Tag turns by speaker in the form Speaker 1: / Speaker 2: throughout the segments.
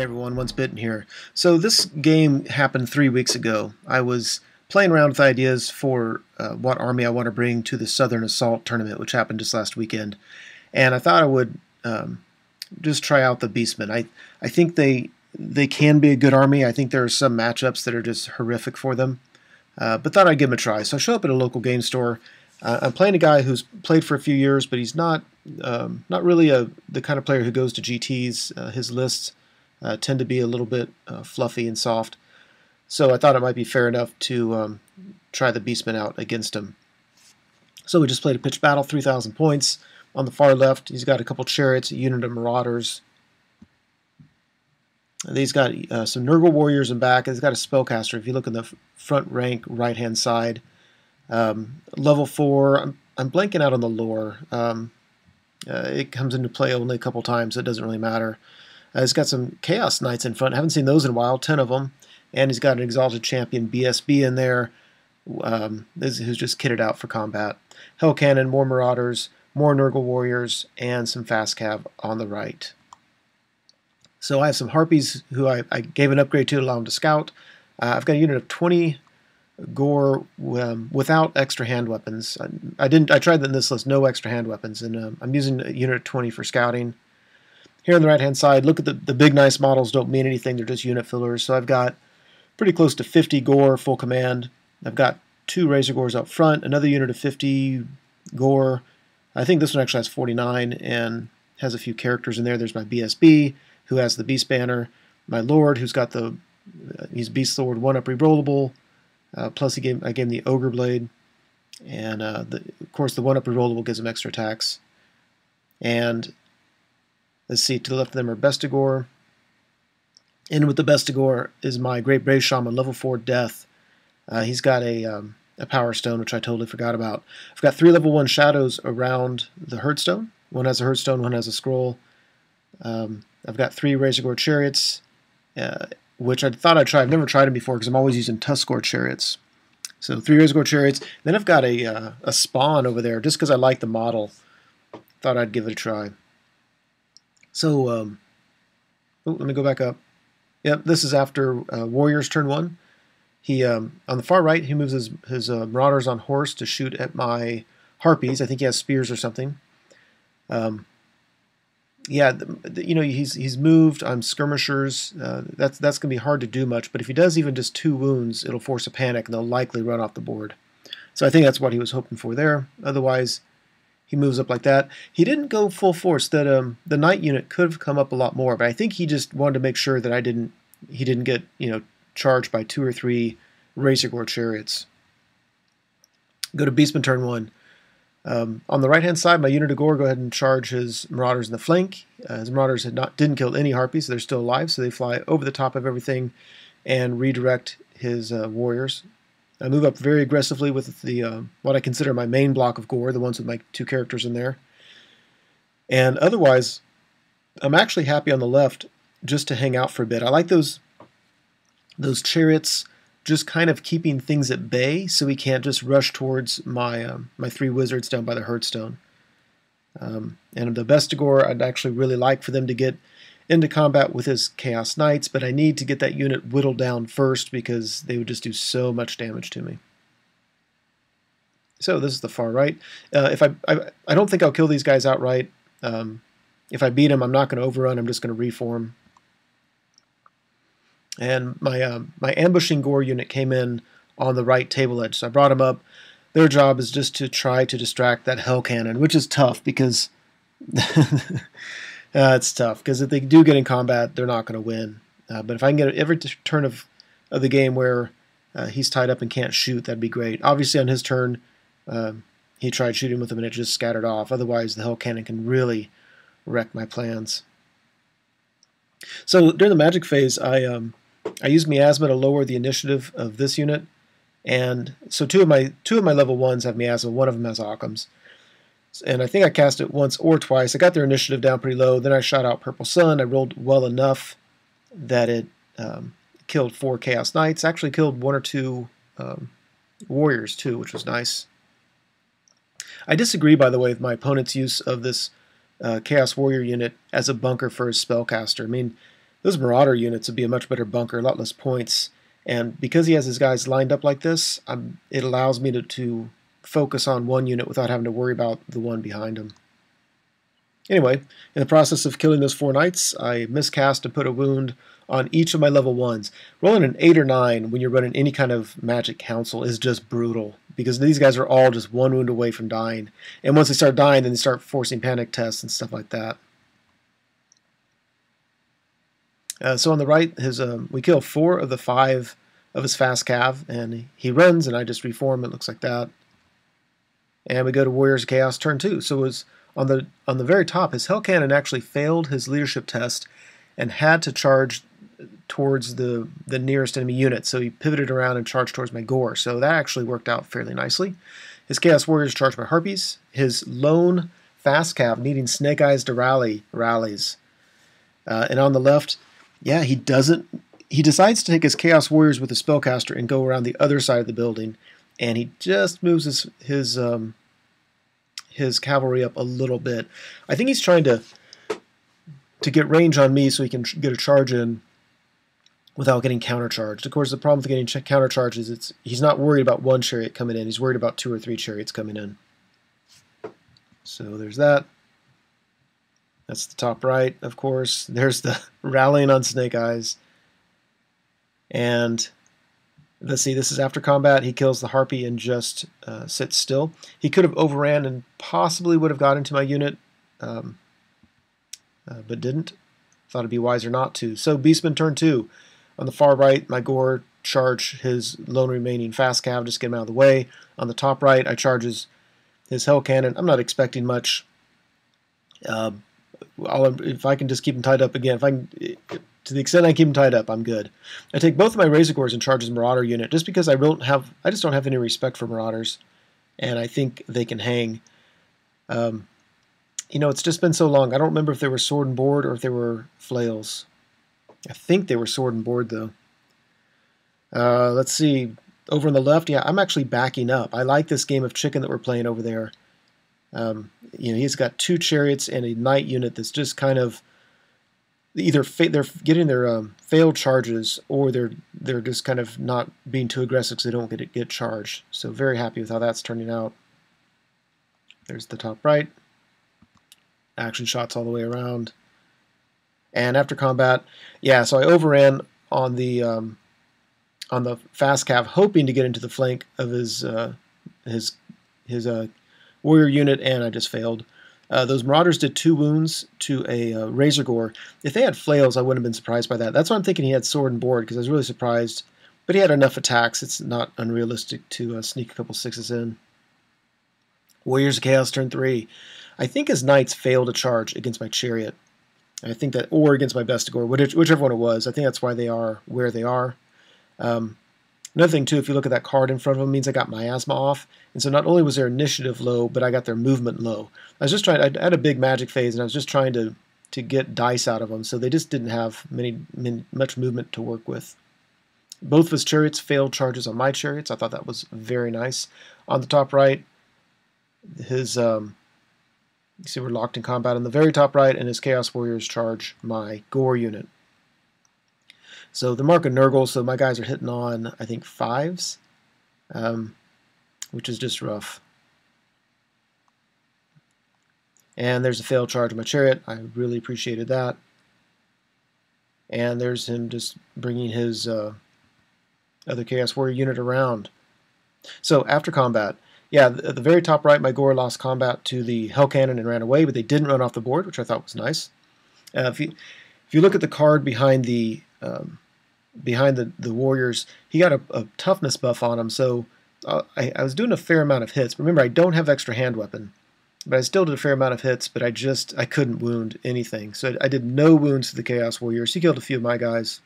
Speaker 1: Hey everyone, Once Bitten here. So this game happened 3 weeks ago. I was playing around with ideas for what army I want to bring to the Southern Assault tournament, which happened just last weekend. And I thought I would just try out the Beastmen. I think they can be a good army. I think there are some matchups that are just horrific for them. But thought I'd give them a try. So I show up at a local game store. I'm playing a guy who's played for a few years, but he's not really the kind of player who goes to GTs. His lists tend to be a little bit fluffy and soft. So I thought it might be fair enough to try the Beastmen out against him. So we just played a pitched battle, 3,000 points. On the far left, he's got a couple chariots, a unit of marauders. And he's got some Nurgle warriors in back. He's got a spellcaster. If you look in the front rank, right-hand side, level 4. I'm blanking out on the lore. It comes into play only a couple times. So it doesn't really matter. He's got some Chaos Knights in front. I haven't seen those in a while, 10 of them. And he's got an Exalted Champion BSB in there, who's just kitted out for combat. Hell Cannon, more Marauders, more Nurgle Warriors, and some Fast Cav on the right. So I have some Harpies who I gave an upgrade to allow them to scout. I've got a unit of 20 Gore without extra hand weapons. I tried that in this list, no extra hand weapons, and I'm using a unit of 20 for scouting. Here on the right-hand side, look at the big, nice models. Don't mean anything. They're just unit fillers. So I've got pretty close to 50 Gore full command. I've got 2 Razor Gores up front, another unit of 50 Gore. I think this one actually has 49 and has a few characters in there. There's my BSB, who has the Beast Banner. My Lord, who's got he's Beast Lord, 1-up rerollable. Plus I gave him the Ogre Blade. And, of course, the 1-up rerollable gives him extra attacks. And let's see, to the left of them are Bestigor. And with the Bestigor is my Great Brave Shaman, level 4 Death. He's got a Power Stone, which I totally forgot about. I've got 3 level 1 Shadows around the Herdstone. One has a Herdstone, one has a Scroll. I've got 3 Razorgore Chariots, which I thought I'd try. I've never tried them before because I'm always using Tuskgore Chariots. So 3 Razorgore Chariots. Then I've got a Spawn over there, just because I like the model. Thought I'd give it a try. So, let me go back up. Yep, this is after Warriors turn 1. He on the far right, he moves his Marauders on horse to shoot at my Harpies. I think he has spears or something. Yeah, he's moved. I'm skirmishers. That's gonna be hard to do much. But if he does even just 2 wounds, it'll force a panic, and they'll likely run off the board. So I think that's what he was hoping for there. Otherwise, he moves up like that. He didn't go full force. That the knight unit could have come up a lot more, but I think he just wanted to make sure that he didn't get charged by 2 or 3 Razorgore Chariots. Go to Beastman turn 1. On the right hand side, my unit of Gore go ahead and charge his Marauders in the flank. His Marauders didn't kill any Harpies, so they're still alive, so they fly over the top of everything and redirect his Warriors. I move up very aggressively with the what I consider my main block of Gore, the ones with my 2 characters in there. And otherwise, I'm actually happy on the left just to hang out for a bit. I like those chariots just kind of keeping things at bay, so he can't just rush towards my 3 wizards down by the Herdstone. And the Bestigor, I'd actually really like for them to get into combat with his Chaos Knights, but I need to get that unit whittled down first because they would just do so much damage to me. So this is the far right. If I don't think I'll kill these guys outright. If I beat them, I'm not going to overrun. I'm just going to reform. And my ambushing Gore unit came in on the right table edge, so I brought them up. Their job is just to try to distract that Hell Cannon, which is tough because it's tough because if they do get in combat, they're not going to win. But if I can get every turn of the game where he's tied up and can't shoot, that'd be great. Obviously, on his turn, he tried shooting with him and it just scattered off. Otherwise, the Hell Cannon can really wreck my plans. So during the magic phase, I used Miasma to lower the initiative of this unit, and so two of my level 1s have Miasma. One of them has Occam's. And I think I cast it once or twice. I got their initiative down pretty low. Then I shot out Purple Sun. I rolled well enough that it killed 4 Chaos Knights. Actually killed 1 or 2 Warriors too, which was nice. I disagree, by the way, with my opponent's use of this Chaos Warrior unit as a bunker for his spellcaster. I mean, Those Marauder units would be a much better bunker, a lot less points. And because he has his guys lined up like this, it allows me to focus on one unit without having to worry about the one behind him. Anyway, in the process of killing those 4 knights, I miscast and put a wound on each of my level 1s. Rolling an 8 or 9 when you're running any kind of magic council is just brutal, because these guys are all just 1 wound away from dying. And once they start dying, then they start forcing panic tests and stuff like that. So on the right, we kill 4 of the 5 of his fast cav, and he runs, and I just reform. It looks like that. And we go to Warriors of Chaos turn 2. So it was on the very top, his Hell Cannon actually failed his leadership test and had to charge towards the nearest enemy unit. So he pivoted around and charged towards my Gore. So that actually worked out fairly nicely. His Chaos Warriors charged by Harpies. His lone fast cav, needing Snake Eyes to rallies. And on the left, yeah, he decides to take his Chaos Warriors with the Spellcaster and go around the other side of the building, and he just moves his cavalry up a little bit. I think he's trying to get range on me so he can get a charge in without getting countercharged. Of course, the problem with getting countercharged is he's not worried about 1 chariot coming in. He's worried about 2 or 3 chariots coming in. So there's that. That's the top right, of course. There's the rallying on Snake Eyes. And let's see, this is after combat. He kills the Harpy and just sits still. He could have overran and possibly would have got into my unit, but didn't. Thought it'd be wiser not to. So Beastmen turn 2. On the far right, my Gore charge his lone remaining fast cav, just get him out of the way. On the top right, I charge his Hell Cannon. I'm not expecting much. If I can just keep him tied up again, to the extent I keep him tied up, I'm good. I take both of my Razor Gores and charge his Marauder unit, just because I just don't have any respect for Marauders, and I think they can hang. It's just been so long. I don't remember if they were sword and board or if they were flails. I think they were sword and board, though. Let's see. Over on the left, yeah, I'm actually backing up. I like this game of chicken that we're playing over there. He's got 2 chariots and a knight unit that's just kind of either they're getting their failed charges, or they're just kind of not being too aggressive because they don't get charged. So very happy with how that's turning out. There's the top right. Action shots all the way around. And after combat, yeah, so I overran on the fast cav, hoping to get into the flank of his warrior unit, and I just failed. Those Marauders did 2 wounds to a Razor Gore. If they had flails, I wouldn't have been surprised by that. That's why I'm thinking he had sword and board, because I was really surprised. But he had enough attacks. It's not unrealistic to sneak a couple 6s in. Warriors of Chaos turn 3. I think his knights failed to charge against my chariot. I think that, or against my Bestigor, whichever one it was. I think that's why they are where they are. Another thing, too, if you look at that card in front of them, means I got miasma off. And so not only was their initiative low, but I got their movement low. I was just trying, I had a big magic phase, and I was just trying to get dice out of them, so they just didn't have much movement to work with. Both of his chariots failed charges on my chariots. I thought that was very nice. On the top right, his, you see we're locked in combat on the very top right, and his Chaos Warriors charge my Gore unit. So the mark of Nurgle, so my guys are hitting on, I think, 5s, which is just rough. And there's a failed charge of my chariot. I really appreciated that. And there's him just bringing his other Chaos Warrior unit around. So after combat, yeah, at the very top right, my Gore lost combat to the Hell Cannon and ran away, but they didn't run off the board, which I thought was nice. If you look at the card behind the Warriors, he got a toughness buff on him, so I was doing a fair amount of hits. Remember, I don't have extra hand weapon, but I still did a fair amount of hits, but I couldn't wound anything. So I did no wounds to the Chaos Warriors. He killed a few of my guys.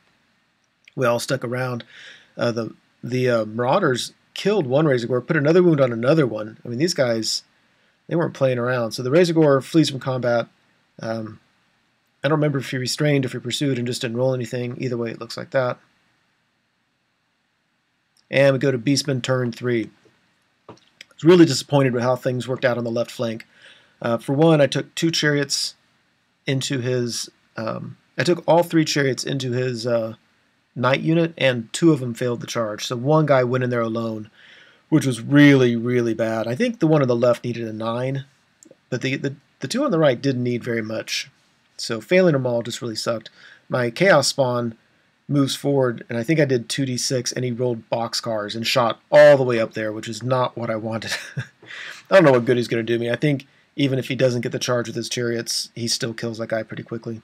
Speaker 1: We all stuck around. The Marauders killed one Razor Gore, put another wound on another one. I mean, these guys, they weren't playing around. So the Razor Gore flees from combat. I don't remember if he restrained, if he pursued, and just didn't roll anything. Either way, it looks like that. And we go to Beastmen turn 3. I was really disappointed with how things worked out on the left flank. For one, I took 2 chariots into his I took all 3 chariots into his knight unit, and 2 of them failed the charge. So one guy went in there alone, which was really, really bad. I think the one on the left needed a 9, but the 2 on the right didn't need very much. So failing them all just really sucked. My Chaos Spawn moves forward, and I think I did 2d6, and he rolled boxcars and shot all the way up there, which is not what I wanted. I don't know what good he's going to do me. I think even if he doesn't get the charge with his chariots, he still kills that guy pretty quickly.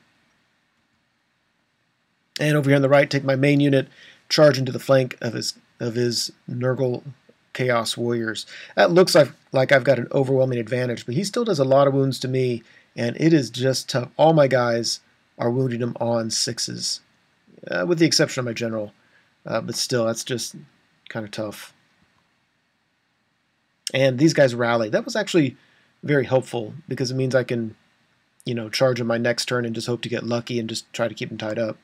Speaker 1: And over here on the right, take my main unit, charge into the flank of his Nurgle Chaos Warriors. That looks like I've got an overwhelming advantage, but he still does a lot of wounds to me, and it is just tough. All my guys are wounding him on 6s, with the exception of my general. But still, that's just kind of tough. And these guys rally. That was actually very helpful, because it means I can, charge him my next turn and just hope to get lucky and just try to keep him tied up.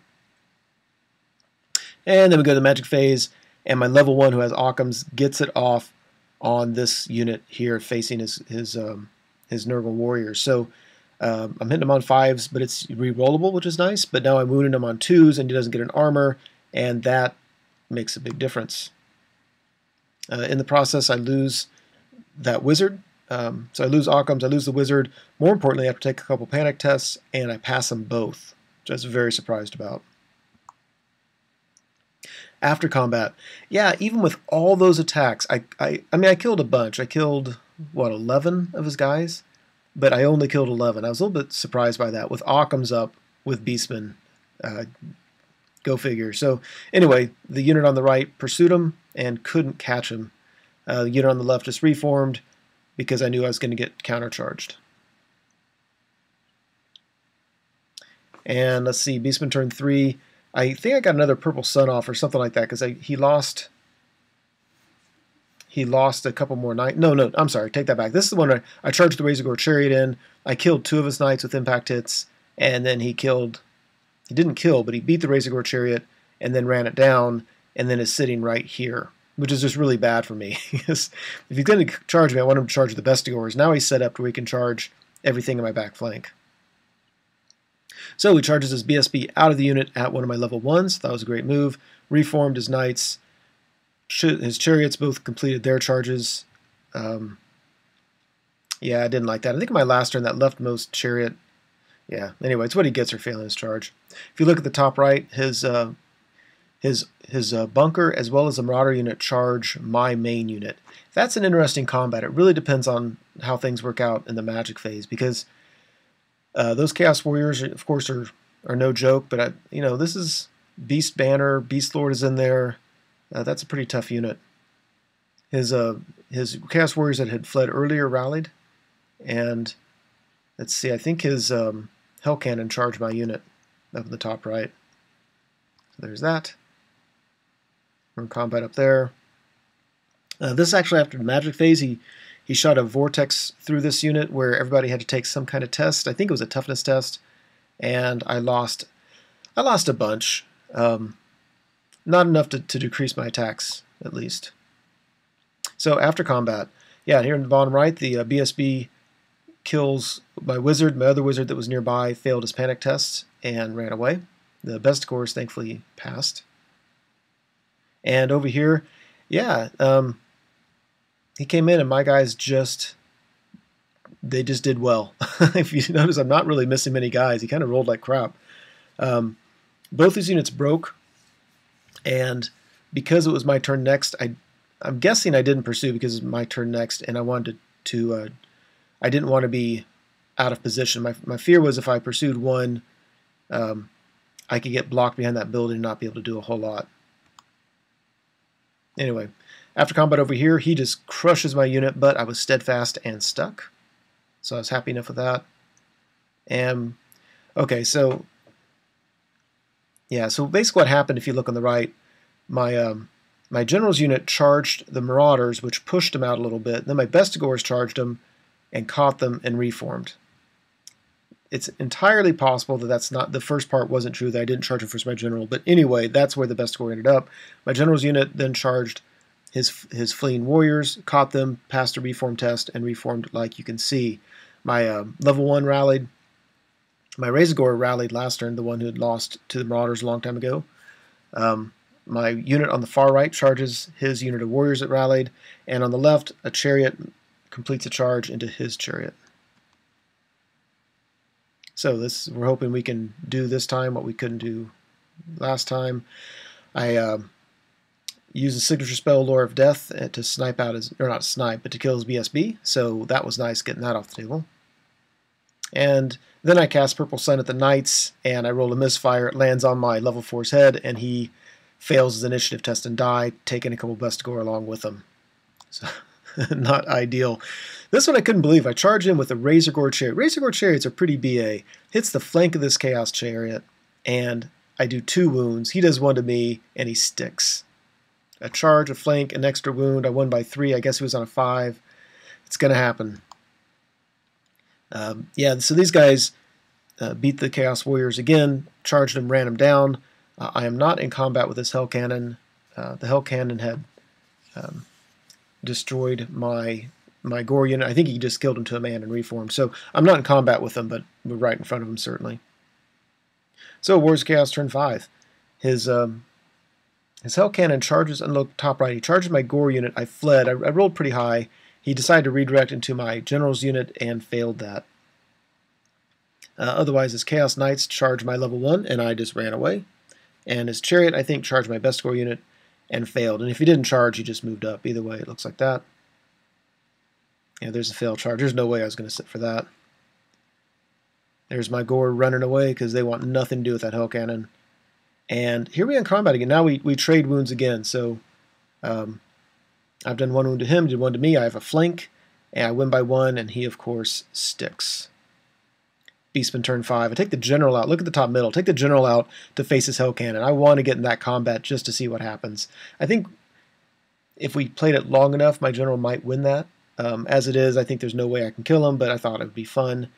Speaker 1: And then we go to the magic phase, and my level 1 who has Occam's gets it off on this unit here facing his Nurgle Warriors. So I'm hitting him on 5s, but it's re-rollable, which is nice. But now I'm wounding him on 2s, and he doesn't get an armor, and that makes a big difference. In the process, I lose that wizard. So I lose Occam's, I lose the wizard. More importantly, I have to take a couple panic tests, and I pass them both, which I was very surprised about. After combat, yeah, even with all those attacks, I mean, I killed a bunch. I killed, 11 of his guys? But I only killed 11. I was a little bit surprised by that, with Occam's up, with Beastmen. Go figure. So, anyway, the unit on the right pursued him and couldn't catch him. The unit on the left just reformed because I knew I was going to get countercharged. And let's see, Beastman turn 3. I think I got another purple sun off or something like that, because he lost a couple more knights. No, I'm sorry, take that back. This is the one I charged the Razorgore Chariot in. I killed 2 of his knights with impact hits, and then he didn't kill, but he beat the Razorgore Chariot and then ran it down, and then is sitting right here, which is just really bad for me. Because if he's going to charge me, I want him to charge the Bestigors. Now he's set up to where he can charge everything in my back flank. So he charges his BSB out of the unit at one of my level 1s. That was a great move. Reformed his knights. His chariots both completed their charges. Yeah, I didn't like that. I think in my last turn, that leftmost chariot. Yeah, anyway, it's what he gets for failing his charge. If you look at the top right, his bunker as well as the Marauder unit charge my main unit. That's an interesting combat. It really depends on how things work out in the magic phase, because those Chaos Warriors, of course, are no joke. But this is Beast Banner, Beast Lord is in there. That's a pretty tough unit. His Chaos Warriors that had fled earlier rallied, and let's see, I think his Hell Cannon charged my unit up in the top right. So there's that. We're in combat up there. This is actually after the magic phase. He shot a vortex through this unit where everybody had to take some kind of test. I think it was a toughness test, and I lost a bunch. Not enough to decrease my attacks, at least. So after combat, yeah, here in the bottom right, the BSB kills my wizard. My other wizard that was nearby failed his panic test and ran away. The Bestigors thankfully passed. And over here, yeah, he came in and my guys they just did well. If you notice, I'm not really missing many guys. He kind of rolled like crap. Both these units broke, and because it was my turn next, I'm guessing I didn't pursue because it was my turn next, and I wanted to I didn't want to be out of position. My fear was if I pursued one, I could get blocked behind that building and not be able to do a whole lot. Anyway, after combat over here, he just crushes my unit, but I was steadfast and stuck. So I was happy enough with that. And, okay, so, yeah, so basically what happened, if you look on the right, my general's unit charged the Marauders, which pushed them out a little bit. Then my Bestigors charged them and caught them and reformed. It's entirely possible that that's not, the first part wasn't true, that I didn't charge him first my general, but anyway, that's where the Bestigor ended up. My general's unit then charged his fleeing warriors, caught them, passed a reform test, and reformed like you can see. My level 1 rallied, My Razorgore rallied last turn, the one who had lost to the Marauders a long time ago. My unit on the far right charges his unit of warriors that rallied, and on the left, a chariot completes a charge into his chariot. So we're hoping we can do this time what we couldn't do last time. I use a signature spell, Lore of Death, to snipe out his, or not snipe, but to kill his BSB. So that was nice getting that off the table. And then I cast Purple Sun at the Knights, and I roll a misfire. It lands on my level 4's head, and he fails his initiative test and die, taking a couple Bestigor along with him. So, not ideal. This one I couldn't believe. I charge in with a Razorgore Chariot. Razorgore Chariots are pretty BA. Hits the flank of this Chaos Chariot, and I do 2 wounds. He does 1 to me, and he sticks. A charge, a flank, an extra wound. I won by 3. I guess he was on a 5. It's going to happen. Yeah, so these guys beat the Chaos Warriors again, charged them, ran them down. I am not in combat with this Hell Cannon. The Hell Cannon had destroyed my Gore unit. I think he just killed him to a man and reformed. So I'm not in combat with him, but we're right in front of him, certainly. So Warriors of Chaos turn 5. His Hell Cannon charges, and look, top right, he charges my Gore unit. I fled. I rolled pretty high. He decided to redirect into my General's unit and failed that. Otherwise, his Chaos Knights charged my level 1, and I just ran away. And his Chariot, I think, charged my Bestigor unit and failed. And if he didn't charge, he just moved up. Either way, it looks like that. Yeah, there's a failed charge. There's no way I was going to sit for that. There's my Gore running away because they want nothing to do with that Hell Cannon. And here we are in combat again. Now we trade wounds again. So I've done 1 wound to him, did 1 to me. I have a flank, and I win by 1, and he, of course, sticks. Beastmen turn 5. I take the General out. Look at the top middle. Take the General out to face his Hell Cannon. I want to get in that combat just to see what happens. I think if we played it long enough, my General might win that. As it is, I think there's no way I can kill him, but I thought it would be fun.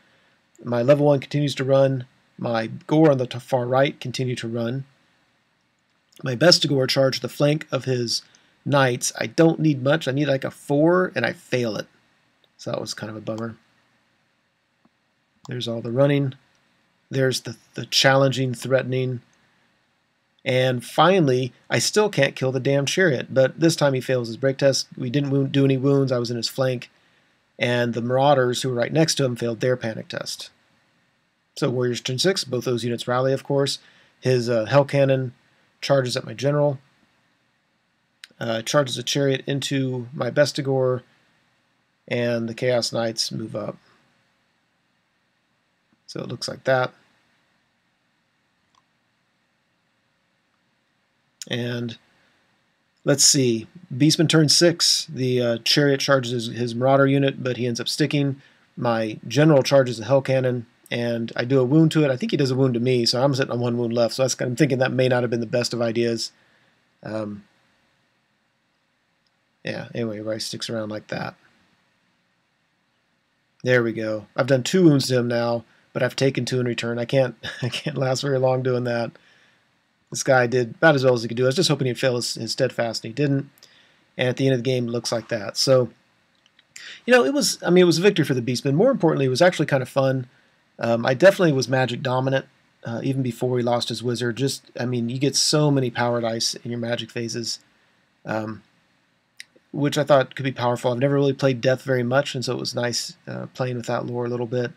Speaker 1: My level 1 continues to run. My Gore on the far right continue to run. My Bestigor charged the flank of his Knights. I don't need much. I need like a 4, and I fail it. So that was kind of a bummer. There's all the running. There's the challenging, threatening. And finally, I still can't kill the damn Chariot, but this time he fails his break test. We didn't do any wounds. I was in his flank. And the Marauders, who were right next to him, failed their panic test. So Warriors turn 6. Both those units rally, of course. His Hell Cannon charges at my General. Charges a Chariot into my Bestigor, and the Chaos Knights move up. So it looks like that. And let's see. Beastman turn 6. The Chariot charges his Marauder unit, but he ends up sticking. My General charges a Hell Cannon, and I do a wound to it. I think he does a wound to me, so I'm sitting on 1 wound left. So I'm thinking that may not have been the best of ideas. Yeah, anyway, everybody sticks around like that. There we go. I've done 2 wounds to him now, but I've taken 2 in return. I can't last very long doing that. This guy did about as well as he could do. I was just hoping he'd fail his steadfast, and he didn't. And at the end of the game, it looks like that. So, you know, it was a victory for the Beastmen. More importantly, it was actually kind of fun. I definitely was magic dominant, even before he lost his wizard. You get so many power dice in your magic phases. Which I thought could be powerful. I've never really played Death very much, and so it was nice playing with that lore a little bit.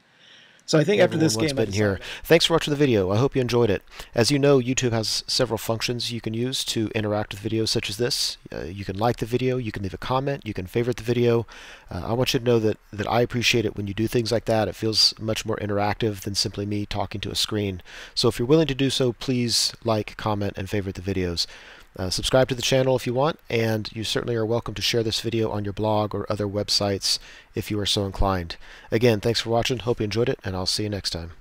Speaker 1: So I think after this game,
Speaker 2: here. Thanks for watching the video. I hope you enjoyed it. As you know, YouTube has several functions you can use to interact with videos such as this. You can like the video, you can leave a comment, you can favorite the video. I want you to know that I appreciate it when you do things like that. It feels much more interactive than simply me talking to a screen. So if you're willing to do so, please like, comment, and favorite the videos. Subscribe to the channel if you want, and you certainly are welcome to share this video on your blog or other websites if you are so inclined. Again, thanks for watching, hope you enjoyed it, and I'll see you next time.